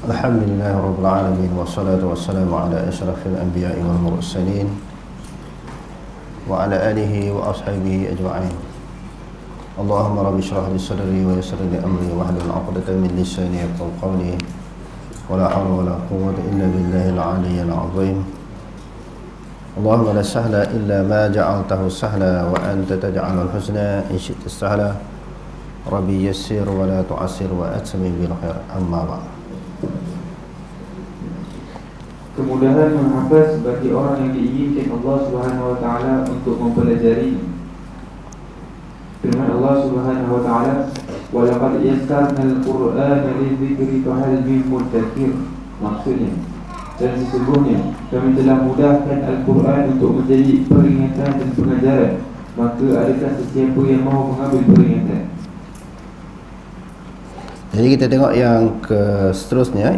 Alhamdulillah Rabbil Alamin. Wassalatu wassalamu ala ashrafil anbiya'i wal mursalin wa ala alihi wa ashabihi ajma'in. Allahumma rabbi shrah li sadri wa yassir li amri wa hlul 'uqdatam min lisani yafqahu qawli. Wa la hawla wa la quwwata illa billahil 'aliyyil 'azim. Allahumma la sahla illa ma ja'altahu sahla wa anta taj'alul huzna in syi'ta sahla. Rabbi yassir wa la tu'assir wa atmim bil khair. Amma ba'd. Kemudahan menghafaz bagi orang yang diinginkan Allah Subhanahu wa taala untuk mempelajari. Firman Allah Subhanahu wa taala, "Wa laqad yassarna al-Qur'ana lidzikri fahal min muddakir." Maksudnya, dan sesungguhnya kami telah mudahkan Al-Quran untuk menjadi peringatan dan pengajaran, maka adakah sesiapa yang mahu mengambil peringatan? Jadi kita tengok yang ke seterusnya,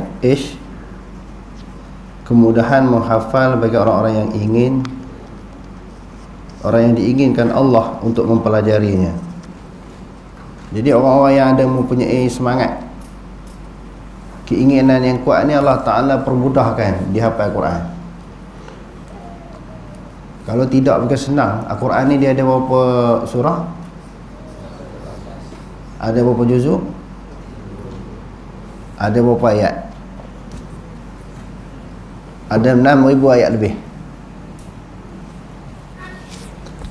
kemudahan menghafal bagi orang-orang yang ingin, orang yang diinginkan Allah untuk mempelajarinya. Jadi orang-orang yang ada mempunyai semangat, keinginan yang kuat ni, Allah Ta'ala permudahkan dihafal Quran. Kalau tidak bukan senang. Al-Quran ni dia ada berapa surah? Ada berapa juzuk? Ada berapa ayat? Ada 6,000 ayat lebih.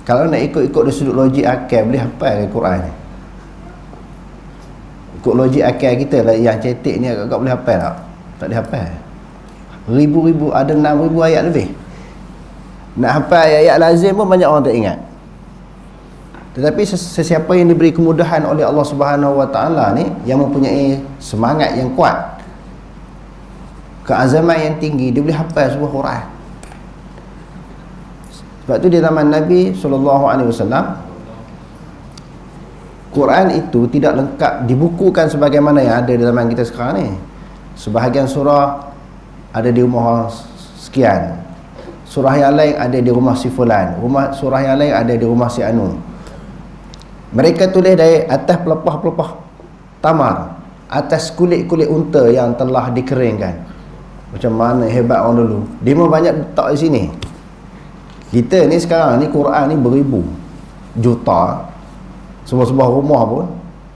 Kalau nak ikut-ikut dari sudut logik akal, boleh hafal Al-Quran ni. Ikut logik akal kita lah, yang cetek ni agak boleh hafal tak? Tak boleh hafal. Ribu-ribu, ada 6,000 ayat lebih. Nak hafal ayat-ayat lazim pun banyak orang tak ingat. Tetapi sesiapa yang diberi kemudahan oleh Allah Subhanahu wa taala ni, yang mempunyai semangat yang kuat, keazaman yang tinggi, dia boleh hafal sebuah Quran. Sebab tu di zaman Nabi SAW, Quran itu tidak lengkap dibukukan sebagaimana yang ada di zaman kita sekarang ni. Sebahagian surah ada di rumah sekian, surah yang lain ada di rumah si fulan, surah yang lain ada di rumah si anu. Mereka tulis dari atas pelepah-pelepah tamar, atas kulit-kulit unta yang telah dikeringkan. Macam mana hebat orang dulu. Dia memang banyak letak di sini. Kita ni sekarang ni Quran ni beribu juta. Sebuah-sebuah rumah pun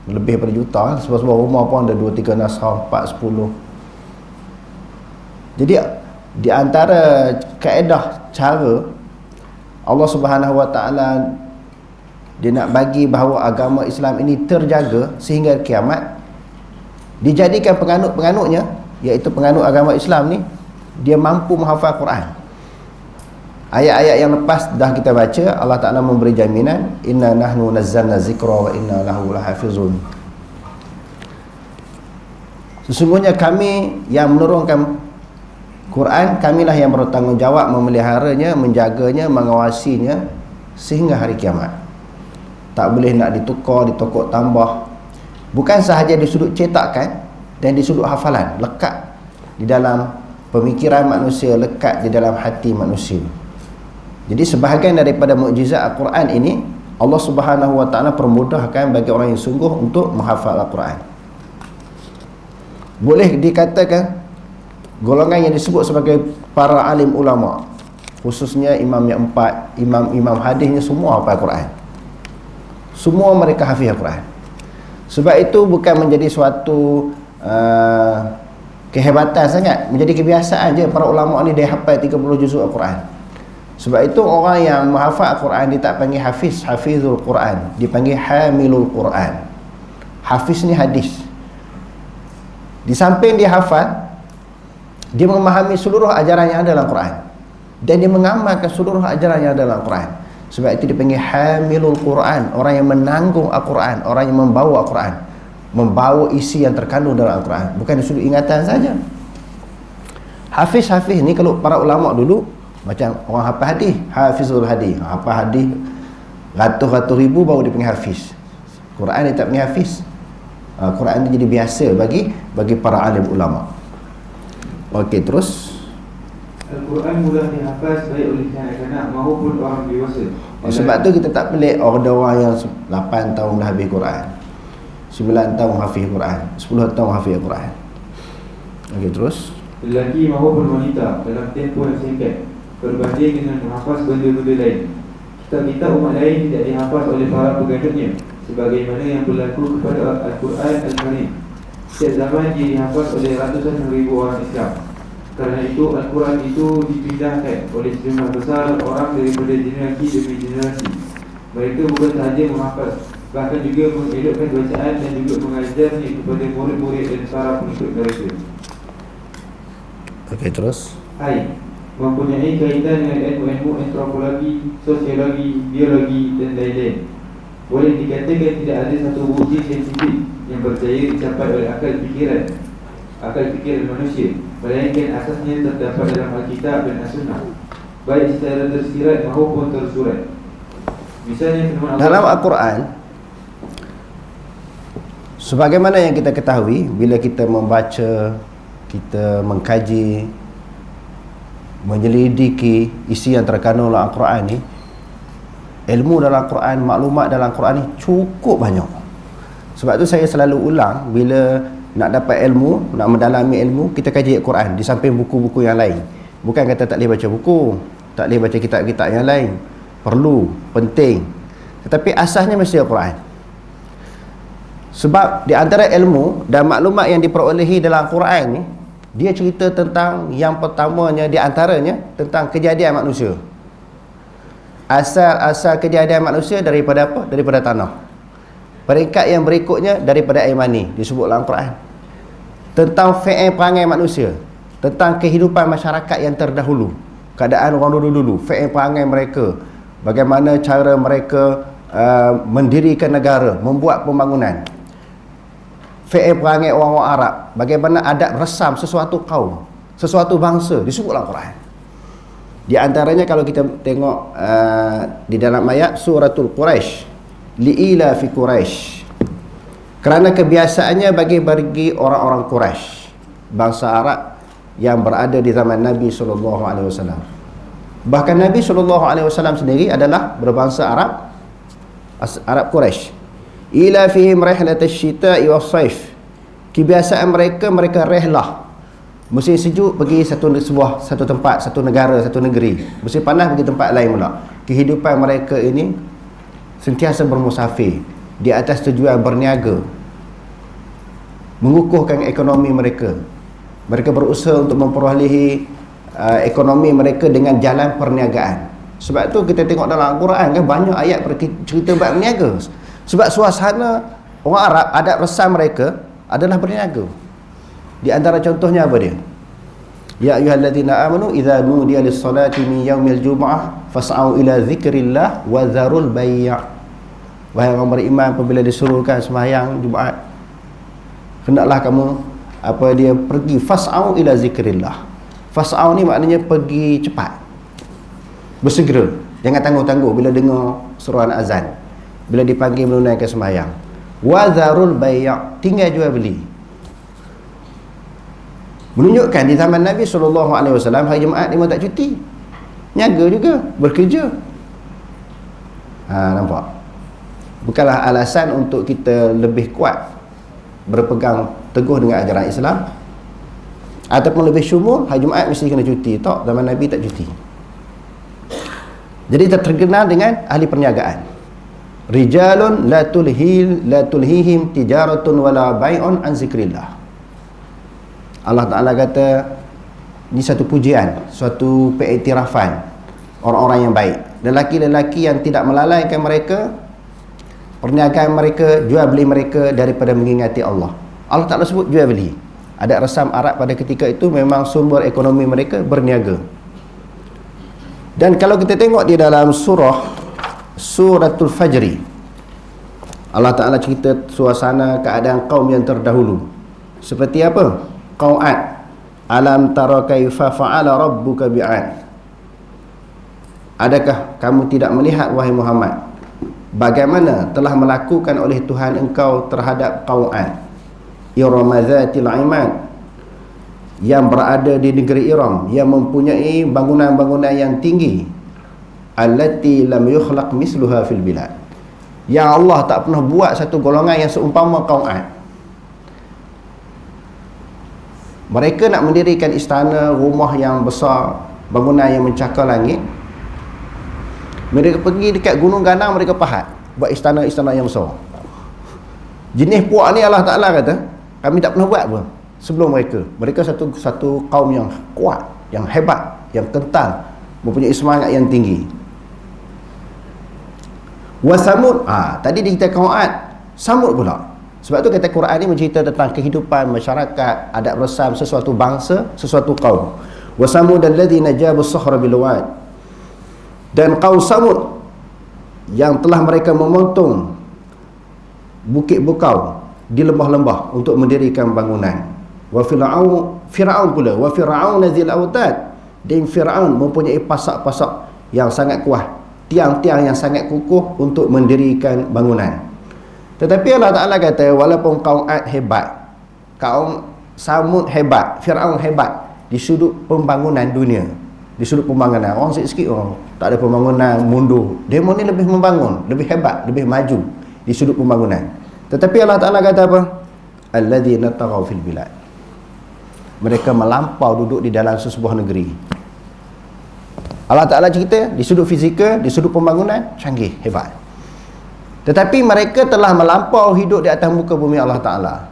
lebih daripada juta. Sebuah-sebuah rumah pun ada 2-3 naskah, 4-10. Jadi di antara kaedah cara Allah Subhanahu wa taala, dia nak bagi bahawa agama Islam ini terjaga sehingga kiamat, dijadikan penganut-penganutnya, iaitu penganut agama Islam ni, dia mampu menghafal Quran. Ayat-ayat yang lepas dah kita baca, Allah Ta'ala memberi jaminan, inna nahnu nazzalna zikra wa inna lahu lahafizun. Sesungguhnya kami yang menurunkan Quran, kamilah yang bertanggungjawab memeliharanya, menjaganya, mengawasinya sehingga hari kiamat. Tak boleh nak ditukar, ditokok tambah. Bukan sahaja di sudut cetakan dan di sudut hafalan, lekat di dalam pemikiran manusia, lekat di dalam hati manusia. Jadi sebahagian daripada mukjizat Al-Quran ini, Allah Subhanahu wa taala permudahkan bagi orang yang sungguh untuk menghafal Al-Quran. Boleh dikatakan golongan yang disebut sebagai para alim ulama, khususnya imam yang 4, imam-imam hadisnya, semua hafal Al-Quran. Semua mereka hafiz Al-Quran. Sebab itu bukan menjadi suatu kehebatan sangat, menjadi kebiasaan je para ulama ni dia hafal 30 juzuk Al-Quran. Sebab itu orang yang menghafal Al-Quran dia tak panggil hafiz, hafizul Quran, dipanggil hamilul Quran. Hafiz ni hadis. Di samping dia hafal, dia memahami seluruh ajaran yang ada dalam Quran, dan dia mengamalkan seluruh ajaran yang ada dalam Quran. Sebab itu dipanggil hamilul Quran, orang yang menanggung Al-Quran, orang yang membawa Al-Quran, membawa isi yang terkandung dalam Al-Quran, bukan dari sudut ingatan saja. Hafiz ni, kalau para ulama dulu, macam orang hafal hadis, hafizul hadis, hafal hadis ratus-ratus ribu baru dipanggil hafiz. Quran dia tak panggil hafiz. Quran dia jadi biasa bagi para alim ulama. Okey, terus Al-Quran mudah dihafaz baik oleh kanak-kanak maupun orang dewasa. Sebab tu kita tak pelik ada orang yang 8 tahun dah habis Quran, 9 tahun hafiz Quran, 10 tahun hafiz Quran. Okey, terus. lelaki maupun wanita dalam tempoh yang singkat berbanding dengan menghafaz benda-benda lain. Kitab-kitab umat lain tidak dihafaz oleh para penggantinya sebagaimana yang berlaku kepada Al-Quran Al-Karim. Setiap zaman dia dihafaz oleh ratusan ribu orang Islam. Kerana itu Al-Quran itu dipindahkan oleh sejumlah besar orang daripada generasi demi generasi. Mereka bukan sahaja menghafaz, bahkan juga mengelokkan bacaan dan juga mengajarnya kepada murid-murid dan para pengikut mereka. Okey, terus. Mempunyai kaitan dengan ilmu-ilmu antropologi, sosiologi, biologi dan lain-lain. Boleh dikatakan tidak ada satu bukti saintifik yang berjaya dicapai oleh akal fikiran manusia, melainkan asasnya terdapat dalam Alkitab dan As-Sunnah, baik secara tersirat maupun tersurat. Misalnya dalam Al-Quran, sebagaimana yang kita ketahui, bila kita membaca, kita mengkaji, menyelidiki isi yang terkandung dalam Al-Quran ni, ilmu dalam Al-Quran, maklumat dalam Al-Quran ni cukup banyak. Sebab tu saya selalu ulang, bila nak dapat ilmu, nak mendalami ilmu, kita kaji Al-Quran di samping buku-buku yang lain. Bukan kata tak boleh baca buku, tak boleh baca kitab-kitab yang lain. Perlu, penting. Tetapi asasnya mesti Al-Quran. Sebab di antara ilmu dan maklumat yang diperolehi dalam Al-Quran ni, dia cerita tentang, yang pertamanya di antaranya tentang kejadian manusia. Asal kejadian manusia daripada apa? Daripada tanah. Peringkat yang berikutnya daripada air mani, disebut dalam Al-Quran. Tentang fi'il perangai manusia, tentang kehidupan masyarakat yang terdahulu, keadaan orang dulu-dulu, fi'il perangai mereka, bagaimana cara mereka mendirikan negara, membuat pembangunan, fi'il perangai orang-orang Arab, bagaimana adat resam sesuatu kaum, sesuatu bangsa, disebut dalam Quran. Di antaranya kalau kita tengok di dalam ayat suratul Quraisy, li'ila fi Quraisy, kerana kebiasaannya bagi orang-orang Quraisy, bangsa Arab yang berada di zaman Nabi SAW. Bahkan Nabi SAW sendiri adalah berbangsa Arab Quraisy. Ila fihim rihlatash syita'i was-saif, kebiasaan mereka rihlah, musim sejuk pergi satu tempat, satu negara, satu negeri, musim panas pergi tempat lain pula. Kehidupan mereka ini sentiasa bermusafir di atas tujuan berniaga, mengukuhkan ekonomi mereka. Mereka berusaha untuk memperolehi ekonomi mereka dengan jalan perniagaan. Sebab tu kita tengok dalam Al-Quran kan banyak ayat cerita berniaga. Sebab suasana orang Arab, adat resam mereka adalah berniaga. Di antara contohnya apa dia? Ya ayyuhallazina amanu idza nudiya lis-salati min yaumil jumu'ah fas'au ila dzikrillah wa dzarul bai'. Wahai orang beriman, apabila disuruhkan sembahyang Jumaat, hendaklah kamu pergi fas'au ila zikrillah. Fas'au ni maknanya pergi cepat, bersegera, jangan tangguh-tangguh bila dengar seruan azan, bila dipanggil menunaikan sembahyang. Wa dzarul bai', tinggal jual beli. Menunjukkan di zaman Nabi SAW hari Jumaat dia tak cuti, niaga juga, bekerja. Nampak? Bukanlah alasan untuk kita lebih kuat berpegang teguh dengan ajaran Islam ataupun lebih syumur hari Jumaat mesti kena cuti. Tak, zaman Nabi tak cuti. Jadi terkenal dengan ahli perniagaan. Rijalun la tulhihim tijaratun wala bai'un an zikrillah. Allah Ta'ala kata, ini satu pujian, suatu pengiktirafan orang-orang yang baik, lelaki-lelaki yang tidak melalaikan mereka perniagaan mereka, jual beli mereka daripada mengingati Allah. Allah Ta'ala sebut jual beli. Adat resam Arab pada ketika itu memang sumber ekonomi mereka berniaga. Dan kalau kita tengok di dalam suratul Fajri, Allah Ta'ala cerita suasana keadaan kaum yang terdahulu. Seperti apa? Qaum Ad. Alam tara kaifa fa'ala rabbuka bi'ad. Adakah kamu tidak melihat wahai Muhammad bagaimana telah melakukan oleh Tuhan engkau terhadap kaum Ad? Iram dzatil imad, yang berada di negeri Iram, yang mempunyai bangunan-bangunan yang tinggi. Allati lam yukhlaq misluha fil bilad, yang Allah tak pernah buat satu golongan yang seumpama kaum Ad. Mereka nak mendirikan istana, rumah yang besar, bangunan yang mencakar langit. Mereka pergi dekat Gunung Ganang, mereka pahat buat istana-istana yang besar. Jenis puak ni Allah Ta'ala kata, kami tak pernah buat pun sebelum mereka. Mereka satu kaum yang kuat, yang hebat, yang kental, mempunyai semangat yang tinggi. Wa Samud, tadi kita kaum Ad, Samud pula. Sebab tu kata Quran ni mencerita tentang kehidupan masyarakat, adat resam sesuatu bangsa, sesuatu kaum. Wa Samud alladhina jabu as-sahra bil wad. Dan kaum Samud yang telah mereka memotong bukit bukau di lembah-lembah untuk mendirikan bangunan. Wa Fir'aun pula, wa Fir'aun dzil autad. Dan Fir'aun mempunyai pasak-pasak yang sangat kuat, tiang-tiang yang sangat kukuh untuk mendirikan bangunan. Tetapi Allah Ta'ala kata, walaupun kaum Ad hebat, kaum Samud hebat, Fir'aun hebat di sudut pembangunan dunia, di sudut pembangunan, orang sikit-sikit orang tak ada pembangunan, mundur. Demo ni lebih membangun, lebih hebat, lebih maju di sudut pembangunan. Tetapi Allah Ta'ala kata apa? Alladzina taghaw fil bilad. Mereka melampau duduk di dalam sesebuah negeri. Allah Ta'ala cerita di sudut fizikal, di sudut pembangunan canggih, hebat. Tetapi mereka telah melampau hidup di atas muka bumi Allah Ta'ala.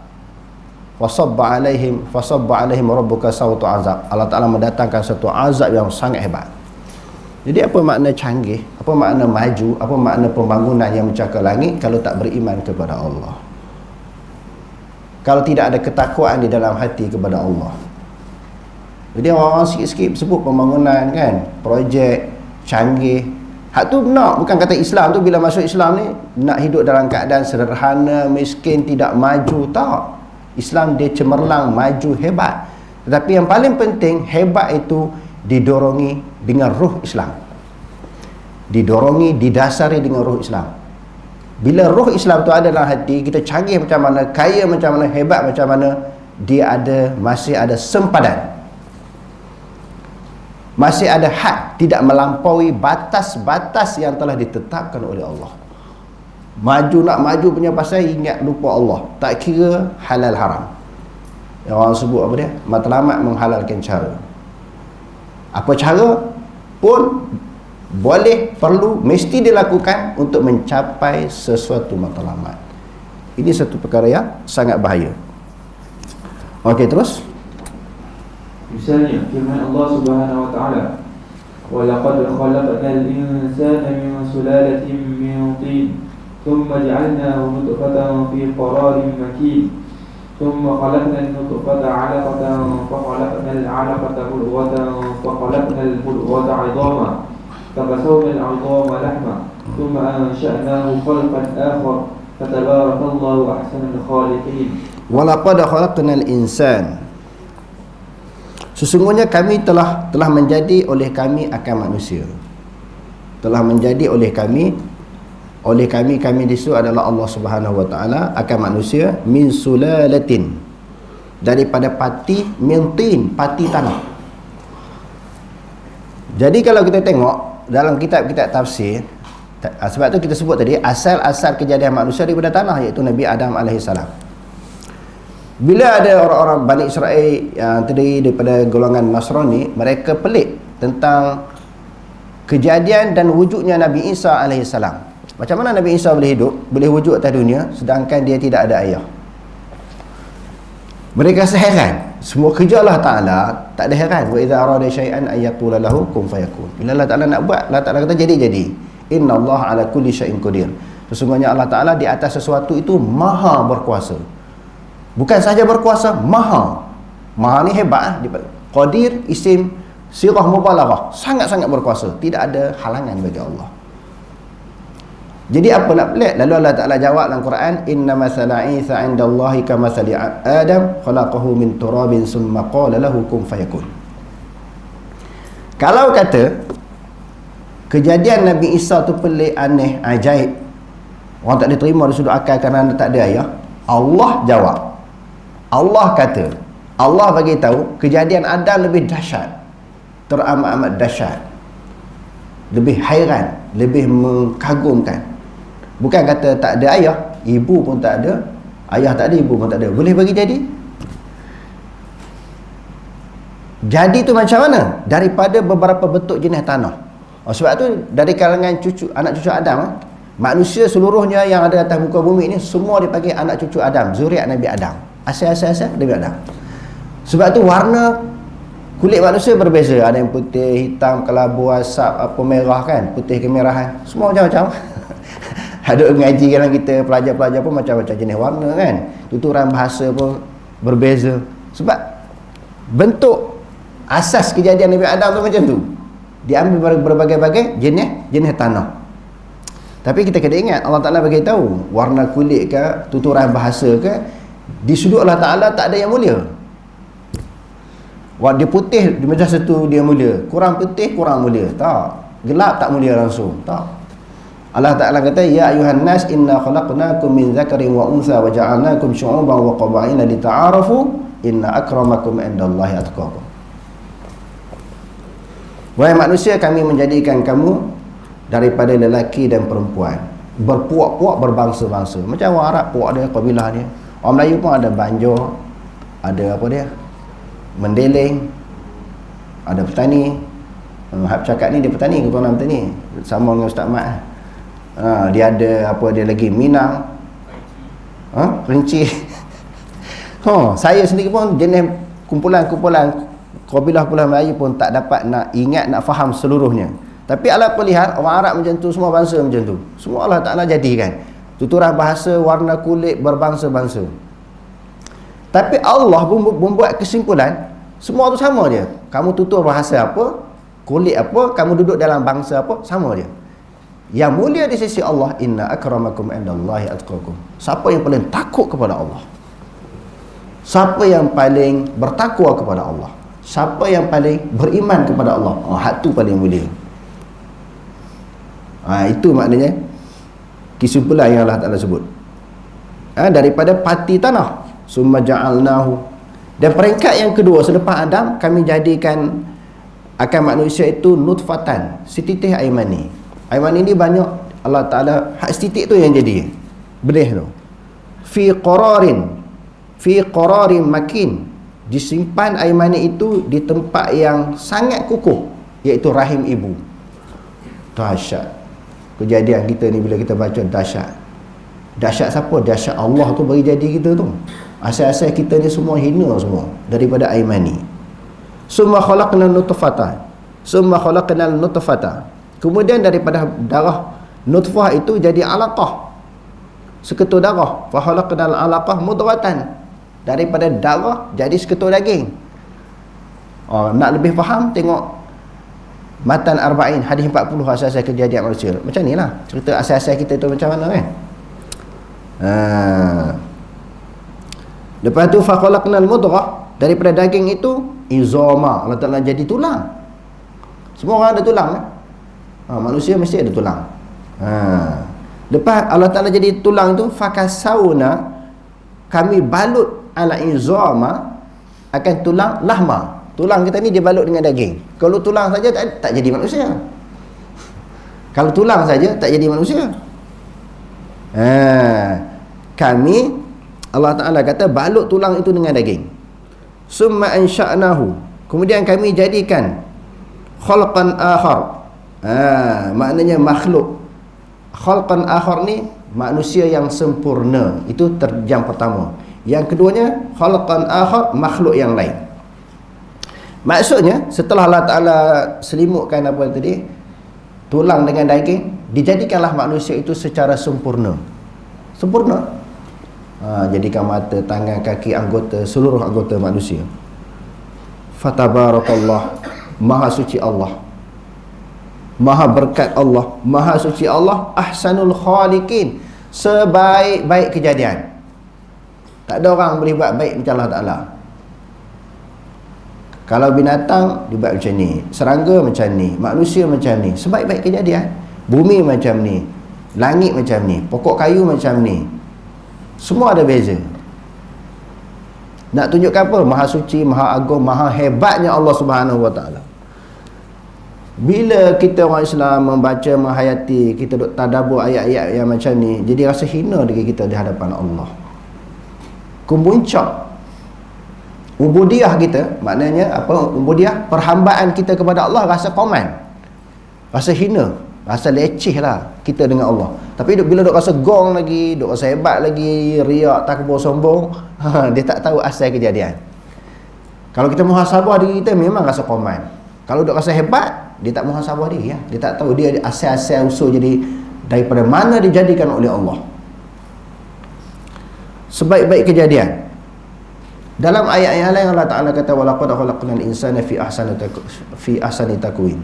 Fasabba alaihim rabbuka sawtu azab. Allah Ta'ala mendatangkan satu azab yang sangat hebat. Jadi apa makna canggih, apa makna maju, apa makna pembangunan yang mencakar langit kalau tak beriman kepada Allah, kalau tidak ada ketakwaan di dalam hati kepada Allah. Jadi orang-orang sikit-sikit sebut pembangunan kan, projek canggih. Hak tu benar, bukan kata Islam tu bila masuk Islam ni nak hidup dalam keadaan sederhana, miskin, tidak maju, tak. Islam dia cemerlang, maju, hebat. Tetapi yang paling penting, hebat itu didorongi dengan ruh Islam. Didorongi, didasari dengan ruh Islam. Bila ruh Islam tu ada dalam hati, kita canggih macam mana, kaya macam mana, hebat macam mana, dia masih ada sempadan. Masih ada had, tidak melampaui batas-batas yang telah ditetapkan oleh Allah. Maju nak maju punya pasal ingat lupa Allah, tak kira halal haram. Yang orang sebut apa dia? Matlamat menghalalkan cara. Apa cara pun boleh, perlu, mesti dilakukan untuk mencapai sesuatu matlamat. Ini satu perkara yang sangat bahaya. Okey, terus. Misalnya firman Allah Subhanahu wa taala, "Wa laqad khalaqnal insana min sulalatin min tin, thumma ja'alnahu nutfatan fi qararin makin, thumma khalaqnal nutfata 'alaqatan, fa khalaqnal 'alaqata mudghatan, fa khalaqnal mudghata 'idhaman, فكسونا العظام لحما ثم أنشأناه خلقا آخر فتبارك الله أحسن الخالقين." وَلَقَدْ خَلَقْنَا الْإِنسَانَ. Sesungguhnya kami telah menjadi oleh kami akan manusia. Telah menjadi oleh kami di situ adalah Allah Subhanahu wa taala akan manusia min sulalatin, daripada pati, min tin, pati tanah. Jadi kalau kita tengok dalam kitab-kitab tafsir, sebab tu kita sebut tadi asal kejadian manusia daripada tanah, iaitu Nabi Adam alaihissalam. Bila ada orang-orang Bani Israel yang terdiri daripada golongan Nasrani, mereka pelik tentang kejadian dan wujudnya Nabi Isa alaihissalam. Macam mana Nabi Isa boleh hidup, boleh wujud atas dunia sedangkan dia tidak ada ayah? Mereka seheran. Semua kerja Allah Ta'ala tak ada heran. Wa idza arada syai'an ay yaqula lahu kun fayakun. Bila Allah Ta'ala nak buat, Allah Ta'ala kata jadi. Inna Allah ala kulli syai'in qadir. Sesungguhnya Allah Ta'ala di atas sesuatu itu maha berkuasa. Bukan sahaja berkuasa, maha. Maha ni hebat. Qadir isim sirah mubalaghah, sangat-sangat berkuasa. Tidak ada halangan bagi Allah. Jadi apa nak pelik? Lalu Allah Ta'ala jawab dalam Quran, inna mathala Isa 'inda Allahi kamathali Adam khalaqahu min turabin summa qala lahu kun fayakun. Kalau kata kejadian Nabi Isa tu pelik, aneh, ajaib, orang tak boleh terima dari sudut akal kerana tak ada ayah, Allah jawab, Allah kata, Allah bagi tahu kejadian Adam lebih dahsyat, teramat-amat dahsyat, lebih hairan, lebih mengagumkan. Bukan kata tak ada ayah, ibu pun tak ada, ayah tak ada, ibu pun tak ada, boleh bagi jadi. Jadi tu macam mana? Daripada beberapa bentuk jenis tanah. Sebab tu dari kalangan anak cucu Adam, manusia seluruhnya yang ada atas muka bumi ni semua dipanggil anak cucu Adam, zuriat Nabi Adam. Asal Nabi Adam. Sebab tu warna kulit manusia berbeza. Ada yang putih, hitam, kelabu, asap, apa merah kan, putih kemerahan, semua macam-macam. Ada mengaji kan kita, pelajar-pelajar pun macam-macam jenis warna kan. Tuturan bahasa pun berbeza. Sebab bentuk asas kejadian Nabi Adam tu macam tu. Diambil berbagai-bagai jenis tanah. Tapi kita kena ingat, Allah Ta'ala bagi tahu warna kulit ke, tuturan bahasa ke, di sudut Allah Ta'ala tak ada yang mulia. Dia putih di macam satu dia mulia, kurang putih kurang mulia, tak. Gelap tak mulia langsung, tak. Allah Ta'ala kata, ya ayuhan nas inna khalaqnakum min zakarin wa unsa wa ja'alnakum syu'uban wa qabaila lita'arafu inna akramakum indallahi atqakum. Wahai manusia, kami menjadikan kamu daripada lelaki dan perempuan, berpuak-puak berbangsa-bangsa. Macam orang Arab, puak dia, kabilah dia. Orang Melayu pun ada banjo, ada apa dia, mendeleng, ada petani. Hab cakap ni dia petani, keturunan petani, sama dengan Ustaz Mat. Dia ada apa dia lagi, Minang, Kerinci. Saya sendiri pun jenis kumpulan-kumpulan kabilah-kabilah Melayu pun tak dapat nak ingat, nak faham seluruhnya. Tapi ala pelihat orang Arab macam tu, semua bangsa macam tu. Semua Allah Ta'ala jadikan. Tuturan bahasa, warna kulit berbangsa-bangsa. Tapi Allah membuat kesimpulan, semua tu sama je. Kamu tutur bahasa apa, kulit apa, kamu duduk dalam bangsa apa, sama je. Yang mulia di sisi Allah, inna akramakum indallahi atqakum. Siapa yang paling takut kepada Allah? Siapa yang paling bertakwa kepada Allah? Siapa yang paling beriman kepada Allah? Hak tu paling mulia. Itu maknanya kesimpulan yang Allah Ta'ala sebut. Daripada pati tanah, summa ja'alnahu. Dan peringkat yang kedua, selepas Adam, kami jadikan akan manusia itu nutfatan, setitik air mani. Air mani ni banyak Allah Ta'ala, hak setitik tu yang jadi benih tu. Fi qararin makin, disimpan air mani itu di tempat yang sangat kukuh, iaitu rahim ibu. Dahsyat kejadian kita ni bila kita baca, dahsyat. Dahsyat siapa? Dahsyat Allah tu bagi jadi kita tu. Asal-asal kita ni semua hina semua daripada air mani. Summa khalaqnal nutfata. Kemudian daripada darah nutfah itu jadi alaqah, seketul darah. Fa khalaqnal alaqah mudghatan. Daripada darah jadi seketul daging. Nak lebih faham, tengok Matan Arba'in, hadis 40, asas-asas kejadian manusia. Macam ni lah cerita asas-asas kita tu macam mana kan. Lepas tu fa khalaqnal mudghah, daripada daging itu izama, Allah Ta'ala jadi tulang. Semua orang ada tulang kan? Manusia mesti ada tulang. Lepas Allah Ta'ala jadi tulang tu, fakasawna, kami balut ala izama, akan tulang lahma. Tulang kita ni dibalut dengan daging. Kalau tulang saja tak jadi manusia. Kalau tulang saja tak jadi manusia. Kami, Allah Ta'ala kata, balut tulang itu dengan daging. Summa ansha'nahu, kemudian kami jadikan khalqan akhar. Maknanya makhluk. Khalqan akhar ni manusia yang sempurna. Itu terjam pertama. Yang keduanya, khalqan akhar, makhluk yang lain. Maksudnya, setelah Allah Ta'ala selimutkan apa tadi, tulang dengan daging, dijadikanlah manusia itu secara sempurna. Sempurna. Jadikan mata, tangan, kaki, anggota, seluruh anggota manusia. Fatabarakallah, maha suci Allah, maha berkat Allah, maha suci Allah, ahsanul khaliqin, sebaik-baik kejadian. Tak ada orang boleh buat baik macam Allah Ta'ala. Kalau binatang dibuat macam ni, serangga macam ni, manusia macam ni, sebaik-baik kejadian. Bumi macam ni, langit macam ni, pokok kayu macam ni, semua ada beza. Nak tunjukkan apa? Maha suci, maha agung, maha hebatnya Allah Subhanahu Wa Ta'ala. Bila kita orang Islam membaca, menghayati, kita duk tadabbur ayat-ayat yang macam ni, jadi rasa hina diri kita di hadapan Allah. Kemuncak Ubudiyah kita, maknanya apa ubudiyah? Perhambaan kita kepada Allah rasa koman, rasa hina, rasa leceh lah kita dengan Allah. Tapi bila duk rasa gong lagi, duk rasa hebat lagi, riak, takbur, sombong, dia tak tahu asal kejadian. Kalau kita muhasabah diri kita, memang rasa koman. Kalau duk rasa hebat, dia tak muhasabah diri, ya. Dia tak tahu dia asal-asal usul jadi daripada mana dijadikan oleh Allah. Sebaik-baik kejadian. Dalam ayat yang lain Allah Ta'ala kata walaqad khalaqnal insana fi ahsani taqwim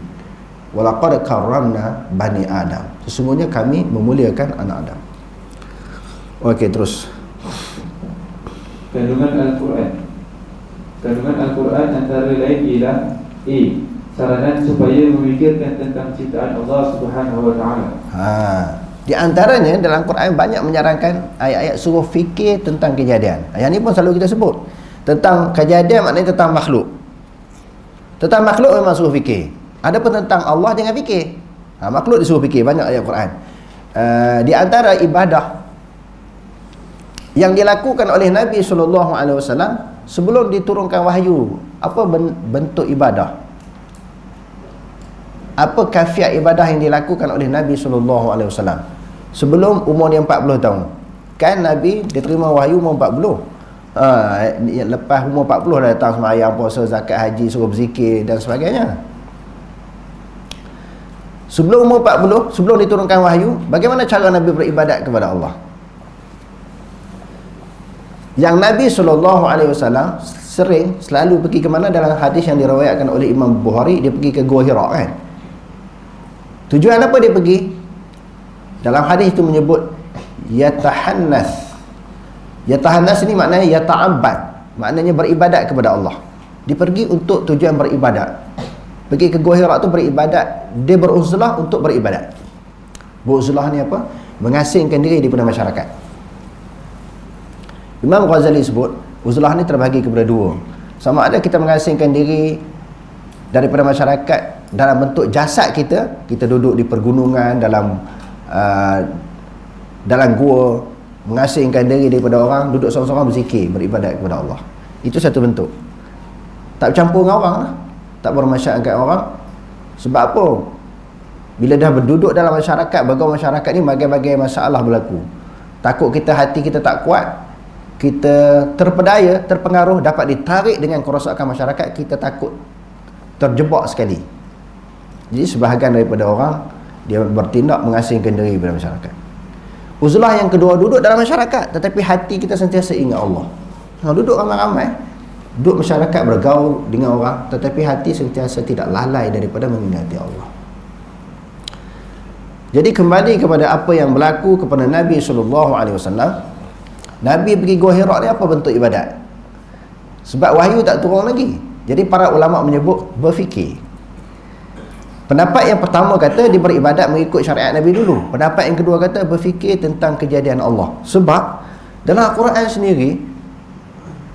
walaqad karramna bani Adam. Sesungguhnya kami memuliakan anak Adam. Okey, terus. Kandungan Al-Quran antara lain ialah saranan supaya memikirkan tentang ciptaan Allah Subhanahu wa Ta'ala. Di antaranya dalam Quran banyak menyarankan ayat-ayat suruh fikir tentang kejadian. Yang ni pun selalu kita sebut. Tentang kejadian maknanya tentang makhluk. Tentang makhluk memang suruh fikir. Adapun tentang Allah jangan fikir. Makhluk disuruh fikir, banyak ayat Quran. Di antara ibadah yang dilakukan oleh Nabi SAW sebelum diturunkan wahyu, apa bentuk ibadah? Apa kafiat ibadah yang dilakukan oleh Nabi SAW sebelum umur dia 40 tahun? Kan Nabi diterima wahyu umur 40. Lepas umur 40 dah datang sembahyang, puasa, zakat, haji, suruh berzikir dan sebagainya. Sebelum umur 40, sebelum diturunkan wahyu, bagaimana cara Nabi beribadat kepada Allah? Yang Nabi SAW selalu pergi ke mana? Dalam hadis yang diriwayatkan oleh Imam Bukhari, dia pergi ke Gua Hira, kan? Tujuan apa dia pergi? Dalam hadis itu menyebut yatahannas. Yatahannas ni maknanya yata'abbad, maknanya beribadat kepada Allah. Dia pergi untuk tujuan beribadat. Pergi ke Gua Hira tu beribadat, dia beruzlah untuk beribadat. Beruzlah ni apa? Mengasingkan diri daripada masyarakat. Imam Ghazali sebut uzlah ni terbahagi kepada dua. Sama ada kita mengasingkan diri daripada masyarakat dalam bentuk jasad kita duduk di pergunungan, dalam gua, mengasingkan diri daripada orang, duduk seorang-seorang berzikir, beribadat kepada Allah. Itu satu bentuk. Tak bercampur dengan orang lah, tak bermasyarakat dengan orang. Sebab apa? Bila dah berduduk dalam masyarakat, bergaul masyarakat ni, bagai-bagai masalah berlaku. Takut kita, hati kita tak kuat, kita terpedaya, terpengaruh, dapat ditarik dengan kerosakan masyarakat, kita takut terjebak sekali. Jadi sebahagian daripada orang, dia bertindak mengasingkan diri daripada masyarakat. Uzlah yang kedua, duduk dalam masyarakat tetapi hati kita sentiasa ingat Allah. Duduk ramai-ramai, duduk masyarakat, bergaul dengan orang, tetapi hati sentiasa tidak lalai daripada mengingati Allah. Jadi kembali kepada apa yang berlaku kepada Nabi SAW. Nabi pergi Gua Hira ni apa bentuk ibadat? Sebab wahyu tak turun lagi. Jadi para ulama menyebut berfikir. Pendapat yang pertama kata dia beribadat mengikut syariat Nabi dulu. Pendapat yang kedua kata berfikir tentang kejadian Allah. Sebab dalam Al-Quran sendiri,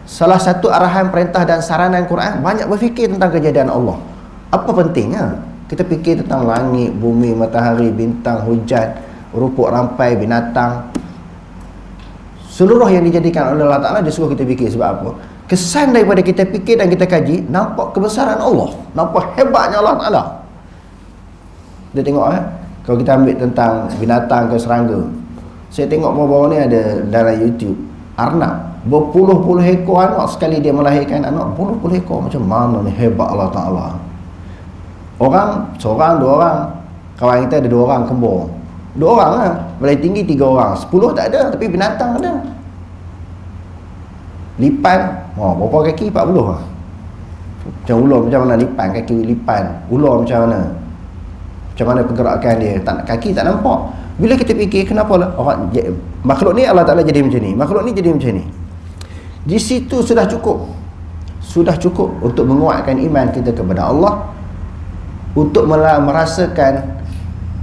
salah satu arahan, perintah dan saranan Quran banyak berfikir tentang kejadian Allah. Apa pentingnya? Kita fikir tentang langit, bumi, matahari, bintang, hujan, rumput rampai, binatang. Seluruh yang dijadikan oleh Allah Ta'ala disuruh kita fikir. Sebab apa? Kesan daripada kita fikir dan kita kaji, nampak kebesaran Allah, nampak hebatnya Allah Ta'ala. Kita tengok kalau kita ambil tentang binatang ke serangga, saya tengok baru-baru ni ada dalam YouTube arnab, berpuluh-puluh ekor anak sekali dia melahirkan anak, puluh-puluh ekor. Macam mana ni hebat Allah Ta'ala. Orang, seorang, dua orang. Kawan kita ada 2 orang kembar, 2 orang lah, paling tinggi 3 orang, 10 tak ada, tapi binatang ada. Lipan, berapa kaki? 40 lah. Macam ular, macam mana lipan, kaki lipan, ular macam mana, macam mana pergerakan dia, kaki tak nampak. Bila kita fikir kenapa lah orang, makhluk ni Allah Ta'ala jadi macam ni, makhluk ni jadi macam ni, di situ sudah cukup untuk menguatkan iman kita kepada Allah, untuk merasakan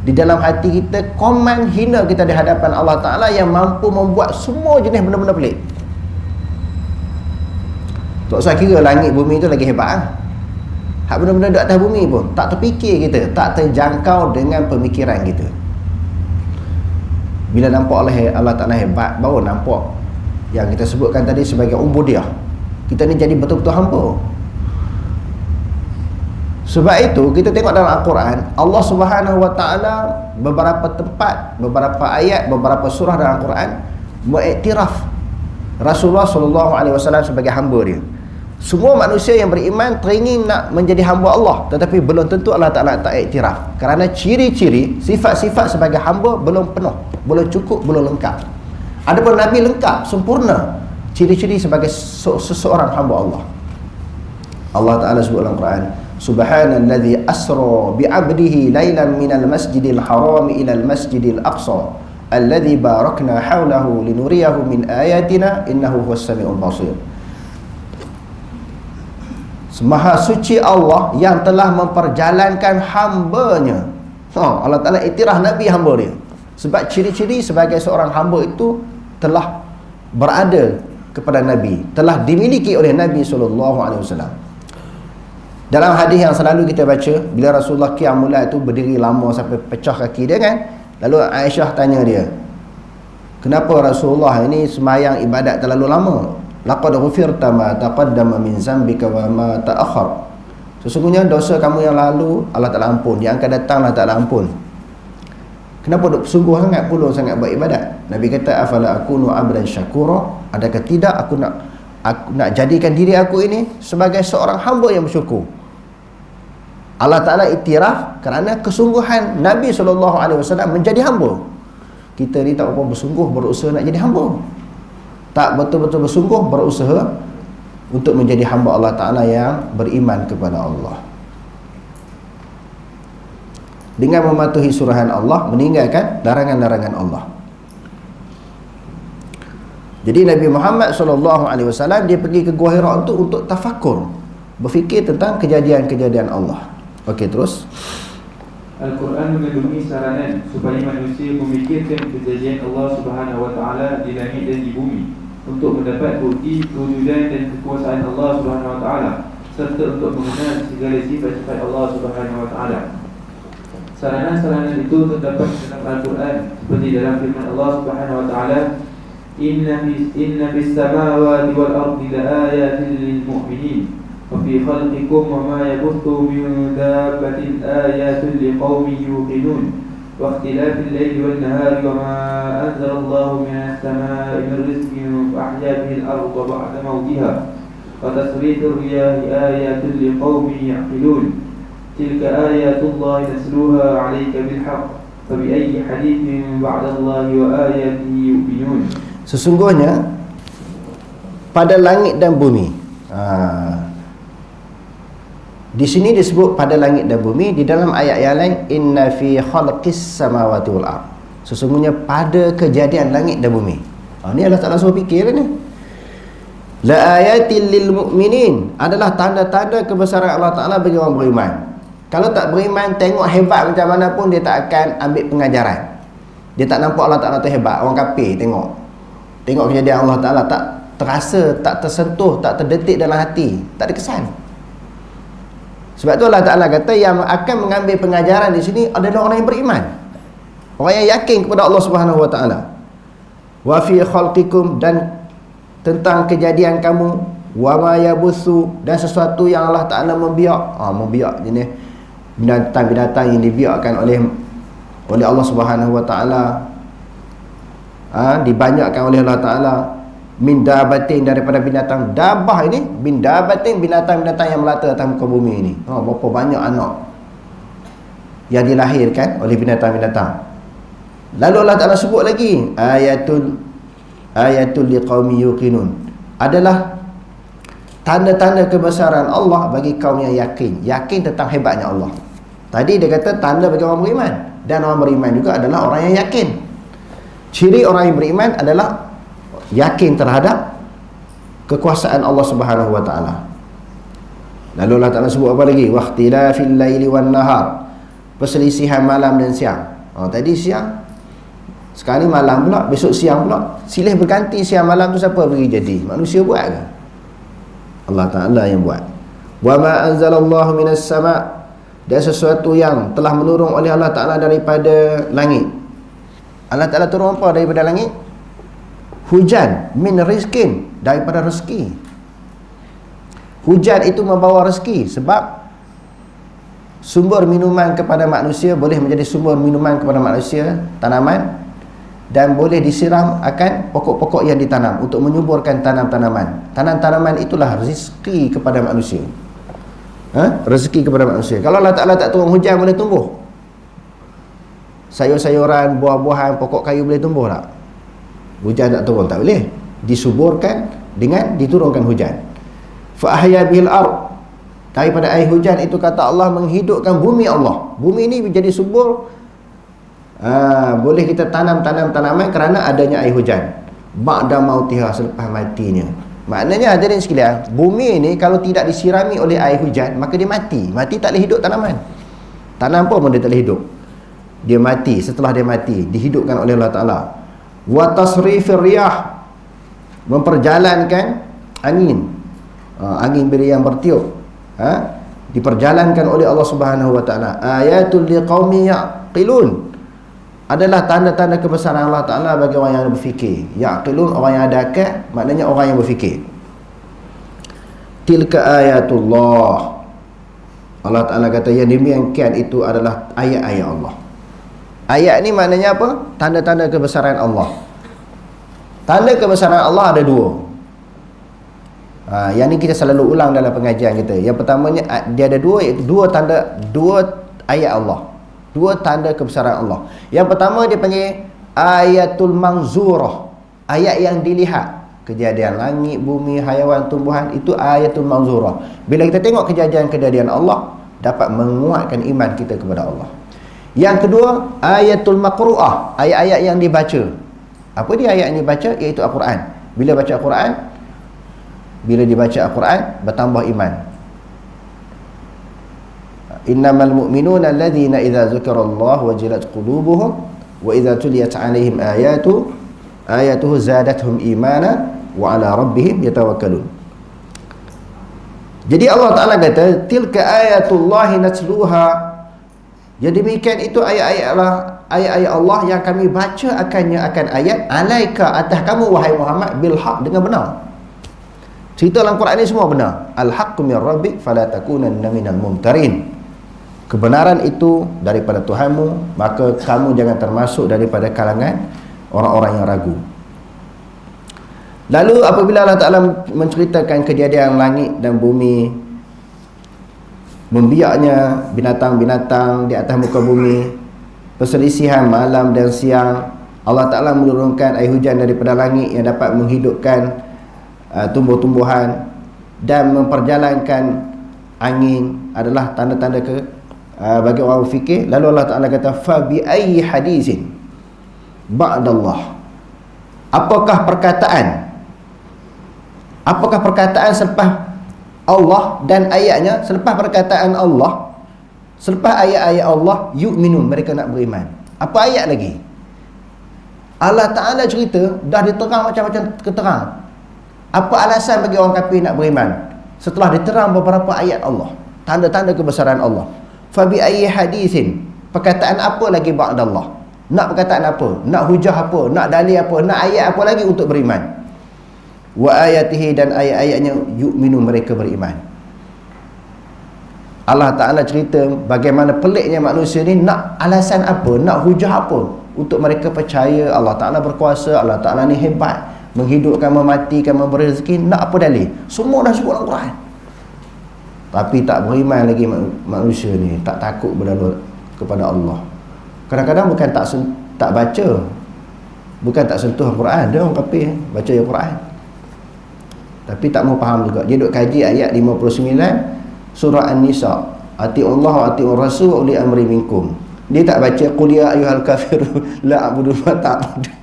di dalam hati kita komen hina kita di hadapan Allah Ta'ala yang mampu membuat semua jenis benda-benda pelik. Tak usah kira langit bumi tu lagi hebat lah. Hak benda-benda di atas bumi pun tak terfikir kita, tak terjangkau dengan pemikiran kita. Bila nampak Allah Ta'ala hebat, baru nampak yang kita sebutkan tadi sebagai ubudiyah. Kita ni jadi betul-betul hamba. Sebab itu kita tengok dalam Al-Quran, Allah Subhanahu Wa Taala beberapa tempat, beberapa ayat, beberapa surah dalam Al-Quran mengiktiraf Rasulullah SAW sebagai hamba dia. Semua manusia yang beriman teringin nak menjadi hamba Allah, tetapi belum tentu Allah Ta'ala tak iktiraf, kerana ciri-ciri, sifat-sifat sebagai hamba belum penuh, belum cukup, belum lengkap. Adapun Nabi lengkap, sempurna ciri-ciri sebagai seseorang hamba Allah. Allah Ta'ala sebut dalam Quran, Subhanalladzi asra bi'abdihi laylan minal masjidil harami ilal masjidil aqsa alladzi barakna hawlahu linuriyahu min ayatina innahu huwas samiul basir. Maha suci Allah yang telah memperjalankan hambanya. Allah Ta'ala iktiraf Nabi hamba dia. Sebab ciri-ciri sebagai seorang hamba itu telah berada kepada Nabi, telah dimiliki oleh Nabi SAW. Dalam hadis yang selalu kita baca, bila Rasulullah qiyam mulai tu berdiri lama sampai pecah kaki dia kan, lalu Aisyah tanya dia, kenapa Rasulullah ini semayang ibadat terlalu lama? Laqad ghufirta ma taqaddama min zambika wa ma ta'akhkhar. Sesungguhnya dosa kamu yang lalu Allah Ta'ala ampun, yang akan datang Allah Ta'ala ampun. Kenapa duk sungguh sangat puluh sangat buat ibadat? Nabi kata, afala akunu abdan syakura, adakah tidak aku nak jadikan diri aku ini sebagai seorang hamba yang bersyukur. Allah Ta'ala iktiraf kerana kesungguhan Nabi SAW menjadi hamba. Kita ni tak apa bersungguh berusaha nak jadi hamba, tak betul-betul bersungguh berusaha untuk menjadi hamba Allah Ta'ala yang beriman kepada Allah, dengan mematuhi suruhan Allah, meninggalkan larangan-larangan Allah. Jadi Nabi Muhammad SAW dia pergi ke Gua Hira untuk tafakur, berfikir tentang kejadian-kejadian Allah. Okey, terus. Al-Quran mengandungi saranan supaya manusia memikirkan kejadian Allah Subhanahu Wa Taala di langit dan di bumi, untuk mendapat bukti kewujudan dan kekuasaan Allah Subhanahu Wa Taala, serta untuk mengenal segala sifat-sifat Allah Subhanahu Wa Taala. Saranan-saranan itu terdapat dalam Al-Quran, seperti dalam firman Allah Subhanahu Wa Taala, Inna fis samawati wal ardi laayatin lil mu'minin wa fi khalqikum wa ma yabuthu min dabbatin ayatun liqaumin yuqinun wa ikhtilafil layli wan nahari wa ma anzala Allahu minas samaa'i min rizqin fa ahya bihi al-ardha ba'da mawtiha wa tasrifir riyahi ayatun liqaumin ya'qilun tilka ayatullahi nasluha 'alayka bil haqq fa bi ayyi hadithin ba'da Allahi wa ayatihi yu'minun. Sesungguhnya pada langit dan bumi, di sini disebut pada langit dan bumi, di dalam ayat yang lain inna fi khalqis samawati wal ard, sesungguhnya pada kejadian langit dan bumi. Ni Allah Ta'ala suruh fikir ni. La ayatil lil mu'minin, adalah tanda-tanda kebesaran Allah Ta'ala bagi orang beriman. Kalau tak beriman, tengok hebat macam mana pun dia tak akan ambil pengajaran. Dia tak nampak Allah Ta'ala tu hebat. Orang kafir tengok kejadian Allah Ta'ala, tak terasa, tak tersentuh, tak terdetik dalam hati, tak ada kesan. Sebab tu Allah Ta'ala kata yang akan mengambil pengajaran di sini adalah orang yang beriman, orang yang yakin kepada Allah Subhanahu Wa Ta'ala. Wa fi khalqikum, dan tentang kejadian kamu, wa ma yabuthu, dan sesuatu yang Allah Ta'ala membiak. Membiak jenis binatang-binatang yang dibiakkan oleh Allah Subhanahu Wa Ta'ala, dibanyakkan oleh Allah Ta'ala. Min dabatin, daripada binatang. Dabah ini, min dabatin, binatang-binatang yang melata atas muka bumi ini. Berapa banyak anak yang dilahirkan oleh binatang-binatang. Lalu Allah Ta'ala sebut lagi, ayatul liqaumi yuqinun, adalah tanda-tanda kebesaran Allah bagi kaum yang yakin tentang hebatnya Allah. Tadi dia kata tanda bagi orang beriman, dan orang beriman juga adalah orang yang yakin. Ciri orang yang beriman adalah yakin terhadap kekuasaan Allah Subhanahu Wa Ta'ala. Lalu Allah Ta'ala sebut apa lagi? Waqtilafil laili wan nahar, perselisihan malam dan siang. Tadi siang, sekarang ni malam pula, besok siang pula. Silih berganti siang malam tu siapa bagi jadi? Manusia buat ke? Allah Ta'ala yang buat. Wa ma anzalallahu minas sama', dan sesuatu yang telah menurun oleh Allah Ta'ala daripada langit. Allah Ta'ala turun apa daripada langit? Hujan, min rizkin, daripada rezeki. Hujan itu membawa rezeki, sebab sumber minuman kepada manusia, boleh menjadi sumber minuman kepada manusia, tanaman, dan boleh disiram akan pokok-pokok yang ditanam untuk menyuburkan tanam-tanaman. Tanam-tanaman itulah rezeki kepada manusia. Rezeki kepada manusia. Kalau Allah Ta'ala tak turun hujan, boleh tumbuh sayur-sayuran, buah-buahan, pokok kayu boleh tumbuh tak? Hujan tak turun, tak boleh. Disuburkan dengan diturunkan hujan. Fa ahya bil ard, daripada air hujan itu kata Allah menghidupkan bumi Allah. Bumi ini menjadi subur. Boleh kita tanam tanaman kerana adanya air hujan. Ba'da mautiha, selepas matinya. Maknanya hadirin sekalian, bumi ini kalau tidak disirami oleh air hujan, maka dia mati. Mati tak boleh hidup tanaman. Tanam pun dia tak boleh hidup. Dia mati. Setelah dia mati, dihidupkan oleh Allah Ta'ala. Wa tasrifir riyah, memperjalankan angin. Angin bila yang bertiup, diperjalankan oleh Allah Subhanahu wa Ta'ala. Ayatul liqaumi yaqilun, adalah tanda-tanda kebesaran Allah Ta'ala bagi orang yang berfikir. Yaqilun, orang yang ada akal, maknanya orang yang berfikir. Tilka ayatullah, Allah Ta'ala kata yang demikian itu adalah ayat-ayat Allah. Ayat ni maknanya apa? Tanda-tanda kebesaran Allah. Tanda kebesaran Allah ada dua. Yang ni kita selalu ulang dalam pengajian kita. Yang pertamanya, dia ada dua tanda, dua ayat Allah, dua tanda kebesaran Allah. Yang pertama dia panggil ayatul manzurah, ayat yang dilihat. Kejadian langit, bumi, haiwan, tumbuhan, itu ayatul manzurah. Bila kita tengok kejadian-kejadian Allah, dapat menguatkan iman kita kepada Allah. Yang kedua, ayatul maqru'ah, ayat-ayat yang dibaca. Apa dia ayat yang dibaca? Iaitu Al-Quran. Bila baca Al-Quran, bila dibaca Al-Quran, bertambah iman. Innamal mu'minuna alladhina idza dzukirallahu wajilat qulubuhum wa idza tuliyat 'alaihim ayatuhu zadatuhum imana wa 'ala rabbihim yatawakkalun. Jadi Allah Ta'ala kata, tilka ayatullahi natluha, jadi demikian itu ayat-ayat Allah yang kami baca akan ayat alaika, atas kamu wahai Muhammad, bil haq, dengan benar. Cerita dalam Quran ini semua benar. Al-haqqu min rabbik fala takunanna minal mumtarin. Kebenaran itu daripada Tuhanmu, maka kamu jangan termasuk daripada kalangan orang-orang yang ragu. Lalu apabila Allah Ta'ala menceritakan kejadian langit dan bumi, membiaknya binatang-binatang di atas muka bumi, perselisihan malam dan siang, Allah Ta'ala menurunkan air hujan daripada langit yang dapat menghidupkan tumbuh-tumbuhan dan memperjalankan angin, adalah tanda-tanda bagi orang berfikir. Lalu Allah Ta'ala kata, fa bi ayyi hadisin ba'dallah, apakah perkataan selepas Allah dan ayatnya, selepas perkataan Allah, selepas ayat-ayat Allah, yu'minun, mereka nak beriman. Apa ayat lagi? Allah Ta'ala cerita dah diterang macam-macam keterang. Apa alasan bagi orang kafir nak beriman? Setelah diterang beberapa ayat Allah, tanda-tanda kebesaran Allah. Fa bi ayyi hadisin, perkataan apa lagi ba'dallah? Nak perkataan apa? Nak hujah apa? Nak dalil apa? Nak ayat apa lagi untuk beriman? Wa ayatihi, dan ayat-ayatnya, yu'minu, mereka beriman. Allah Ta'ala cerita bagaimana peliknya manusia ni, nak alasan apa, nak hujah apa untuk mereka percaya Allah Ta'ala berkuasa, Allah Ta'ala ni hebat, menghidupkan, mematikan, memberi rezeki. Nak apa dalil? Semua dah sebut dalam Quran, tapi tak beriman lagi manusia ni, tak takut berdoa kepada Allah. Kadang-kadang bukan tak baca, bukan tak sentuh Al-Quran, dia orang kafir baca Al-Quran tapi tak mau faham juga. Dia duk kaji ayat 59 surah An-Nisa, ati'ullah wa ati'ur rasul wa uli amri minkum. Dia tak baca qul ya ayyuhal kafirun la a'budu ma ta'budun.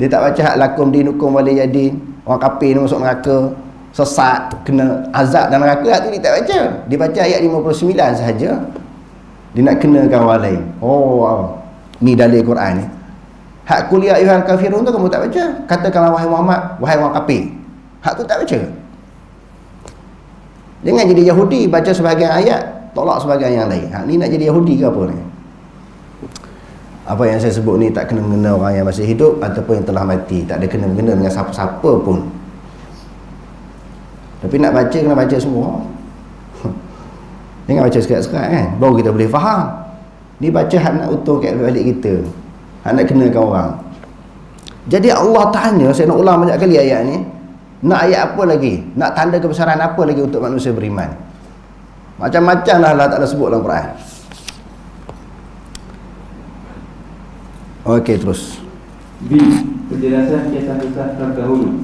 Dia tak baca hak lakum dinukum waliyadin, orang kafir ni masuk neraka, sesat, kena azab dalam neraka. Hak tu dia tak baca. Dia baca ayat 59 sahaja, dia nak kenakan orang lain. Ni dalil Quran ni. Hak qul ya ayyuhal kafirun tu kamu tak baca. Katakanlah wahai Muhammad, wahai orang kafir. Hak tu tak baca. Jangan jadi Yahudi, baca sebahagian ayat, tolak sebahagian yang lain. Hak ni nak jadi Yahudi ke apa ni? Apa yang saya sebut ni tak kena-mengena orang yang masih hidup ataupun yang telah mati. Tak ada kena-mengena dengan siapa-siapa pun. Tapi nak baca kena baca semua. Jangan baca sekat-sekat kan, baru kita boleh faham. Ni baca hak nak utuh kat balik kita, hak nak kenakan orang. Jadi Allah tanya, saya nak ulang banyak kali ayat ni, nak ayat apa lagi? Nak tanda kebesaran apa lagi untuk manusia beriman? Macam-macam lah Allah Ta'ala sebut dalam Quran. Okey, terus. B. Penjelasan kisah-kisah terdahulu.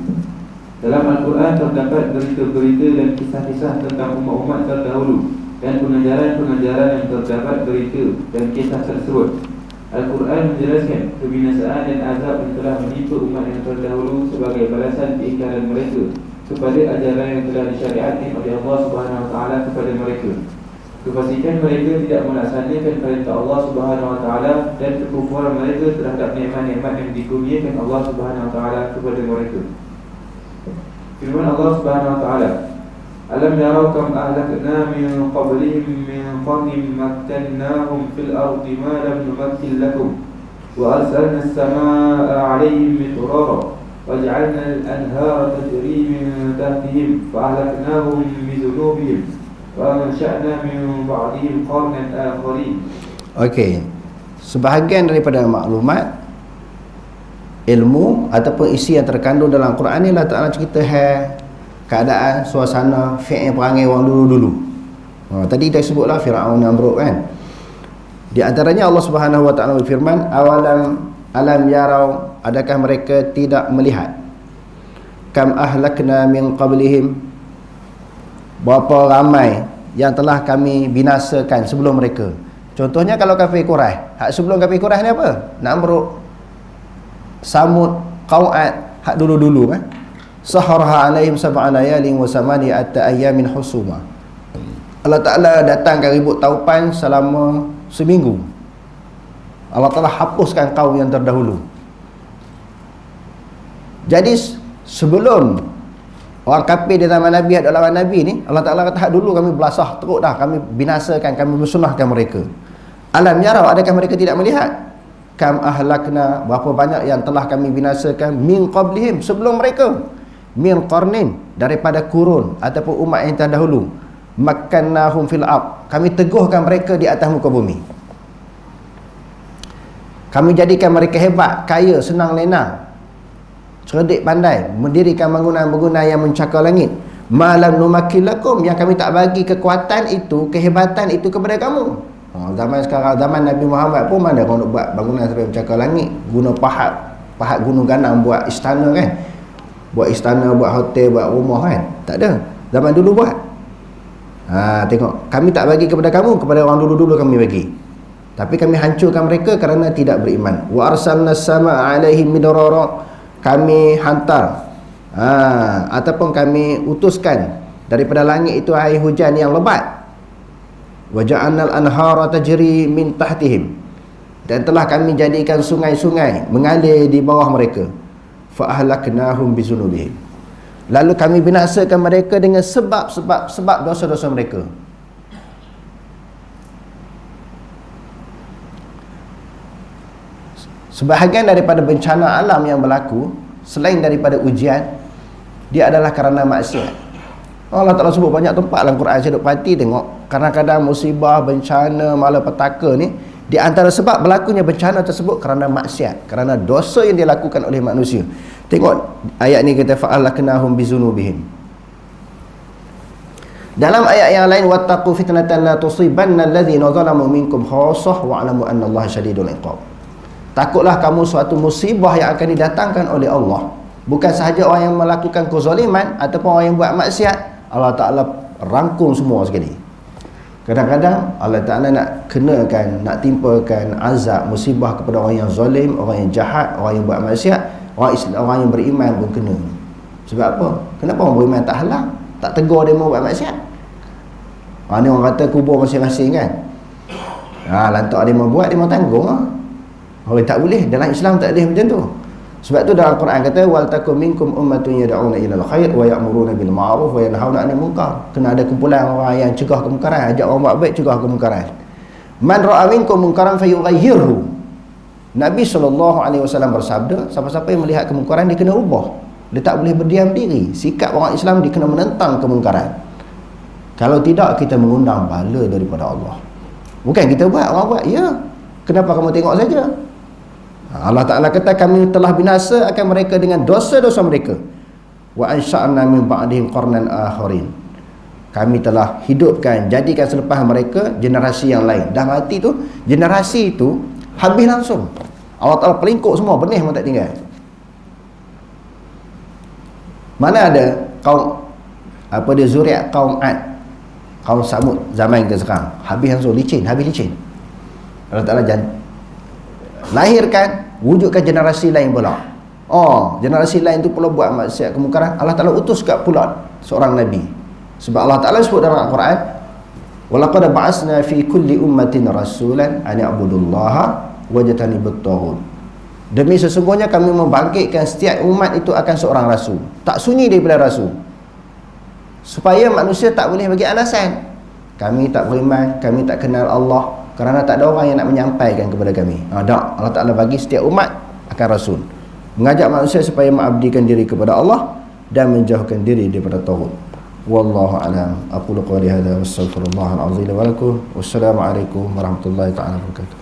Dalam Al-Quran terdapat berita-berita dan kisah-kisah tentang umat-umat terdahulu dan pengajaran-pengajaran yang terdapat berita dan kisah tersebut. Al-Quran menjelaskan kebinasaan dan azab yang telah menimpa umat yang terdahulu sebagai balasan keingkaran mereka kepada ajaran yang telah disyariatkan oleh Allah Subhanahu Wa Taala kepada mereka. Kepastikan mereka tidak melaksanakan perintah Allah Subhanahu Wa Taala dan kekufuran mereka terhadap nikmat-nikmat yang dikurniakan Allah Subhanahu Wa Taala kepada mereka. Firman Allah Subhanahu Wa Taala, Alam yarau kam ahlakna min qablihim min qarnin makkannahum fil ardi ma lam numakkil lakum wa arsalna as-samaa'a 'alayhim midrara waj'alna al-anhara tajri min tahtihim fa ahlaknahum bi dhunubihim wa ansha'na min ba'dihim qarnan akharin. Okey. Sebahagian daripada maklumat ilmu ataupun isi yang terkandung dalam Quran ni Allah Ta'ala cerita keadaan, suasana, fi'il perangai orang dulu-dulu. Tadi kita sebutlah Firaun Namrud kan. Di antaranya Allah Subhanahu Wa Ta'ala berfirman, alam yarau, adakah mereka tidak melihat, kam ahlakna min qablihim, berapa ramai yang telah kami binasakan sebelum mereka. Contohnya kalau kafir Quraisy, hak sebelum kafir Quraisy ni apa? Namrud, Samud, Qau'ad, hak dulu-dulu kan. Saharaha alaihim sab'a layalin wa samaniyata ayamin husuma. Allah Ta'ala datangkan ribut taupan selama seminggu. Allah Ta'ala hapuskan kaum yang terdahulu. Jadi sebelum orang kafir di zaman Nabi ada lawan Nabi ni, Allah Ta'ala kata dulu kami belasah teruk dah, kami binasakan, kami musnahkan mereka. Alam yarau, adakah mereka tidak melihat? Kam ahlakna, berapa banyak yang telah kami binasakan min qablihim, sebelum mereka, min qarnin, daripada kurun ataupun umat yang terdahulu, makkannahum fil ard, kami teguhkan mereka di atas muka bumi, kami jadikan mereka hebat, kaya, senang lenang, cerdik, pandai, mendirikan bangunan-bangunan yang mencakar langit. Malam numakilakum, yang kami tak bagi kekuatan itu, kehebatan itu kepada kamu. Zaman sekarang, zaman Nabi Muhammad pun mana kau nak buat bangunan sampai mencakar langit, guna pahat gunung ganang buat istana kan, buat istana, buat hotel, buat rumah kan, tak ada. Zaman dulu buat. Tengok, kami tak bagi kepada kamu, kepada orang dulu-dulu kami bagi, tapi kami hancurkan mereka kerana tidak beriman. Wa arsalna as-samaa'a 'alaihim midrara, kami hantar ataupun kami utuskan daripada langit itu air hujan yang lebat. Wa ja'alnal anhara tajri min tahtihim, dan telah kami jadikan sungai-sungai mengalir di bawah mereka. Fa ahlaknahum bizunubihim, lalu kami binasakan mereka dengan sebab dosa-dosa mereka. Sebahagian daripada bencana alam yang berlaku selain daripada ujian, dia adalah kerana maksiat. Allah Ta'ala sebut banyak tempat dalam Quran, saya duk perhati tengok, kadang-kadang musibah, bencana, malapetaka ni, di antara sebab berlakunya bencana tersebut kerana maksiat, kerana dosa yang dilakukan oleh manusia. Tengok ayat ni kata fa'alaknahum bizunubihim. Dalam ayat yang lain, wattaqu fitnatan la tusibanna allazina zalamu minkum khassah wa'lamu annallaha syadidul iqab. Takutlah kamu suatu musibah yang akan didatangkan oleh Allah, bukan sahaja orang yang melakukan kezaliman ataupun orang yang buat maksiat. Allah Ta'ala rangkum semua sekali. Kadang-kadang Allah Ta'ala nak kenakan, nak timpakan azab, musibah kepada orang yang zalim, orang yang jahat, orang yang buat maksiat. Orang yang beriman pun kena. Sebab apa? Kenapa orang beriman tak halang, tak tegur dia mau buat maksiat? Ni orang kata kubur masing-masing kan, lantak dia mau buat, dia mau tanggung lah. Orang tak boleh, dalam Islam tak boleh macam tu. Sebab tu dalam Quran kata wal takum minkum ummatun yad'una ilal khair wa ya'muruna bil ma'ruf wa yanhauna 'anil munkar. Kena ada kumpulan orang yang cegah kemungkaran, ajak orang buat baik, cegah kemungkaran. Man ra'a minkum munkaran fayughayyirhu. Nabi SAW bersabda, siapa-siapa yang melihat kemungkaran dia kena ubah. Dia tak boleh berdiam diri. Sikap orang Islam dia kena menentang kemungkaran. Kalau tidak, kita mengundang bala daripada Allah. Bukan kita buat, orang buat. Ya, kenapa kamu tengok saja? Allah Ta'ala kata, kami telah binasa akan mereka dengan dosa-dosa mereka. Wa ansha'na min ba'dihim qarnan akharin. Kami telah hidupkan, jadikan selepas mereka generasi yang lain. Dah mati tu, generasi itu habis langsung. Allah Ta'ala pelingkuk semua, benih pun tak tinggal. Mana ada kaum zuriat kaum Ad, kaum Samud zaman kita sekarang, habis langsung, habis licin. Allah Ta'ala lahirkan, wujudkan generasi lain pula. Generasi lain tu pula buat maksiat kemungkaran. Allah Ta'ala utus kat pula seorang Nabi. Sebab Allah Ta'ala sebut dalam Al-Quran, walaqad ba'asna fi kulli ummatin rasulan an ya'budullaha wajtanibut taghut. Demi sesungguhnya kami membangkitkan setiap umat itu akan seorang rasul. Tak sunyi daripada rasul, supaya manusia tak boleh bagi alasan, kami tak beriman, kami tak kenal Allah, kerana tak ada orang yang nak menyampaikan kepada kami. Tak, Allah Ta'ala bagi setiap umat akan rasul, mengajak manusia supaya mengabdikan diri kepada Allah dan menjauhkan diri daripada taghut. Wallahu a'lam. Aqulu qawli hadza wa astaghfirullahal azim wa lakum. Wassalamu alaikum warahmatullahi taala wabarakatuh.